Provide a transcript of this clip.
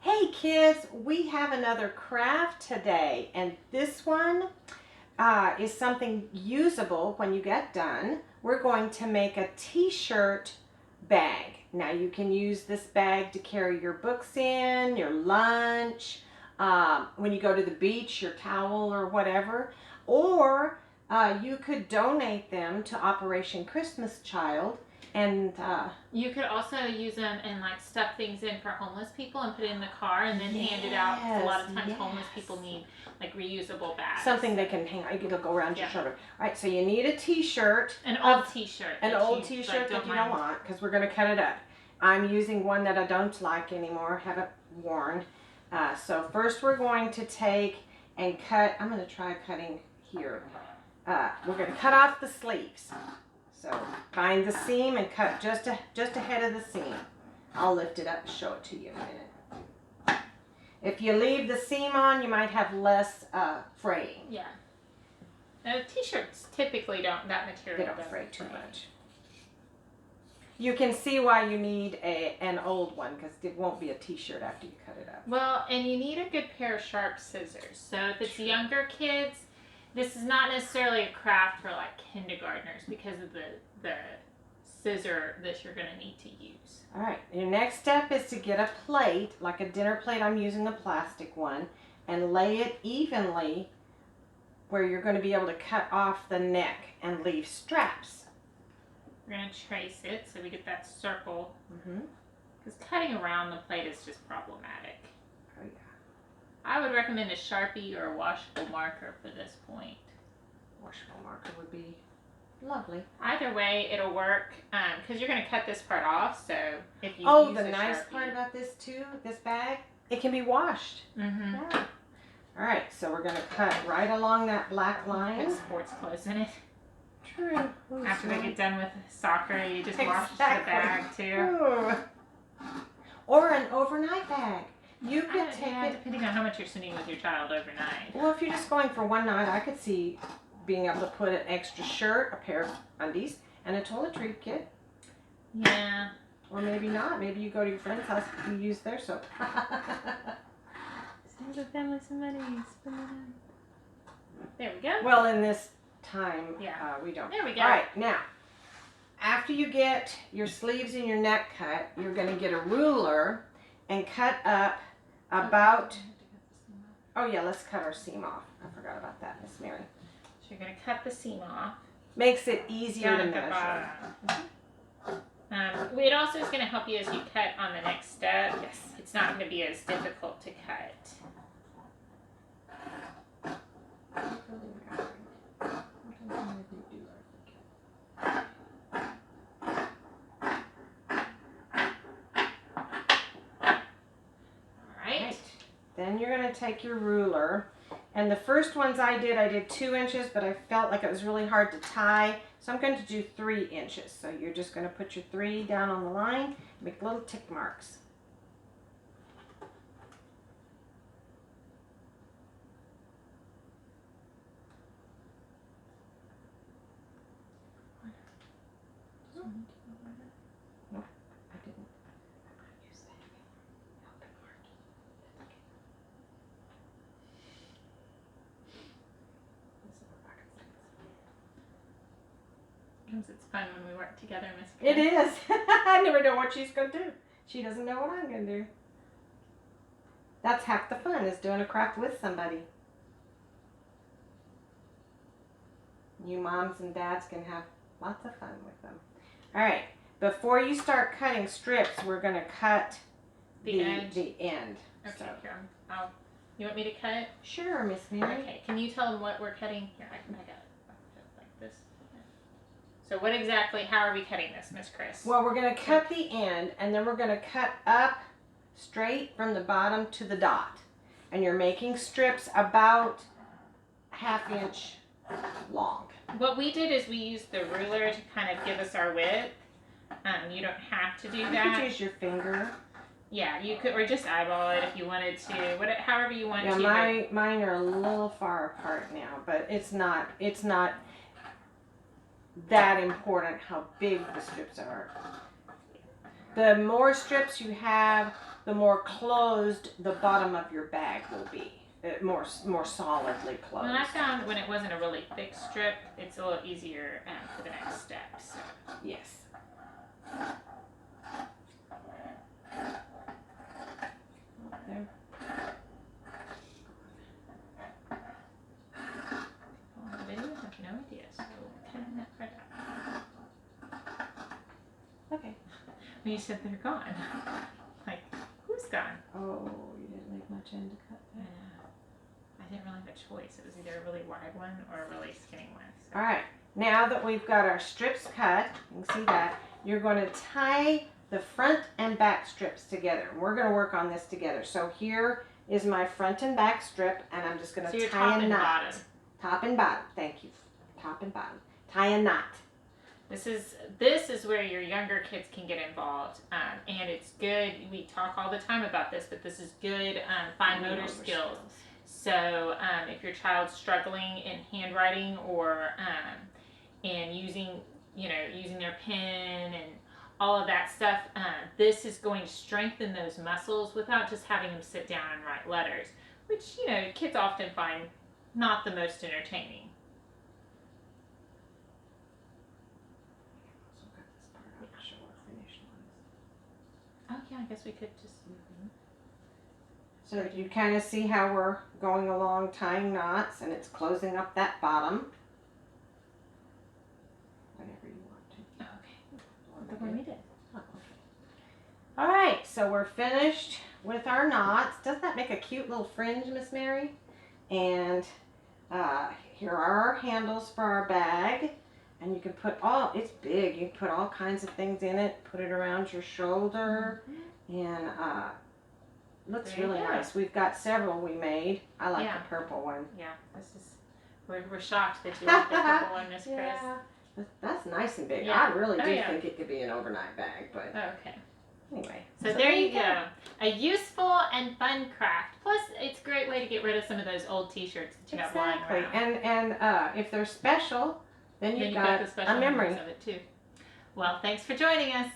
Hey kids, we have another craft today, and this one is something usable when you get done. We're going to make a t-shirt bag. Now you can use this bag to carry your books in, your lunch, when you go to the beach, your towel or whatever, or you could donate them to Operation Christmas Child. And you could also use them and like stuff things in for homeless people and put it in the car and then hand it out. Because a lot of times homeless people need like reusable bags. Something they can hang. It'll go around your shoulder. All right, so you need a t-shirt. An old t-shirt. An old t-shirt that you don't want, because we're going to cut it up. I'm using one that I don't like anymore, haven't worn. So first we're going to take and cut. I'm going to try cutting here. We're going to cut off the sleeves. So find the seam and cut just ahead of the seam. I'll lift it up and show it to you in a minute. If you leave the seam on, you might have less fraying. Yeah. Now, t-shirts typically don't, that material they don't fray too much. You can see why you need an old one, because it won't be a t-shirt after you cut it up. Well, and you need a good pair of sharp scissors. So if it's younger kids, this is not necessarily a craft for like kindergartners because of the scissor that you're going to need to use. All right, your next step is to get a plate, like a dinner plate. I'm using a plastic one, and lay it evenly where you're going to be able to cut off the neck and leave straps. We're going to trace it so we get that circle. Mm-hmm. Because cutting around the plate is just problematic. Oh, yeah. I would recommend a Sharpie or a washable marker for this point. Washable marker would be lovely. Either way, it'll work because you're going to cut this part off. So if you use the nice part about this too, this bag, it can be washed. Mm-hmm. Yeah. All right, so we're going to cut right along that black line. Put sports clothes in it. True. Ooh, after they get done with soccer, you just wash the bag too. Ooh. Or an overnight bag. You could take it, depending on how much you're sitting with your child overnight. Well, if you're just going for one night, I could see being able to put an extra shirt, a pair of undies, and a toiletry kit. Yeah. Or maybe not. Maybe you go to your friend's house and you use their soap. Save the family some money. There we go. Well, in this time, we don't. There we go. All right, now, after you get your sleeves and your neck cut, you're going to get a ruler and cut up about, oh yeah, let's cut our seam off. I forgot about that, Miss Mary. So you're going to cut the seam off. Makes it easier to measure. It also is going to help you as you cut on the next step. Yes. It's not going to be as difficult to cut. Then you're going to take your ruler, and the first ones I did 2 inches, but I felt like it was really hard to tie, so I'm going to do 3 inches. So you're just going to put your 3 down on the line, make little tick marks. Nope, I didn't. It's fun when we work together, Miss. It is. I never know what she's going to do. She doesn't know what I'm going to do. That's half the fun, is doing a craft with somebody. You moms and dads can have lots of fun with them. All right. Before you start cutting strips, we're going to cut the end. Okay. So. Here, you want me to cut it? Sure, Miss Mary. Okay. Can you tell them what we're cutting? Here, I got it. Like this. So how are we cutting this, Miss Chris? Well, we're going to cut the end, and then we're going to cut up straight from the bottom to the dot. And you're making strips about 1/2 inch long. What we did is we used the ruler to kind of give us our width. You don't have to do that. You could use your finger. Yeah, you could, or just eyeball it if you wanted to. However you want to. Yeah, mine are a little far apart now, but it's not that important how big the strips are. The more strips you have, the more closed the bottom of your bag will be. More solidly closed. Well, I found when it wasn't a really thick strip, it's a little easier for the next step. So. Yes. There. Well, the video have no idea, so cutting that part out. Okay. When you said they're gone, like, who's gone? Oh, you didn't leave much end to cut there. I didn't really have a choice. It was either a really wide one or a really skinny one. So. All right. Now that we've got our strips cut, you can see that, you're going to tie the front and back strips together. We're going to work on this together. So here is my front and back strip, and I'm just going to tie a knot. Bottom. Top and bottom. Thank you. Top and bottom. Tie a knot. This is where your younger kids can get involved, and it's good. We talk all the time about this, but this is good fine motor skills. So if your child's struggling in handwriting or in using their pen and all of that stuff, this is going to strengthen those muscles without just having them sit down and write letters, which kids often find not the most entertaining. Oh yeah, I guess we could just. So you kind of see how we're going along tying knots, and it's closing up that bottom. Whatever you want to. Okay. The one we did. Oh, okay. All right, so we're finished with our knots. Doesn't that make a cute little fringe, Miss Mary? And here are our handles for our bag. And you can put it's big. You can put all kinds of things in it. Put it around your shoulder, and looks really nice. We've got several we made. I like the purple one. Yeah, we're shocked that you like the purple one, Miss Chris. Yeah, that's nice and big. Yeah. I really do think it could be an overnight bag, but okay. Anyway. So there you go. A useful and fun craft. Plus, it's a great way to get rid of some of those old T-shirts that you have lying around. And if they're special, then you've got the special a memory of it too. Well, thanks for joining us.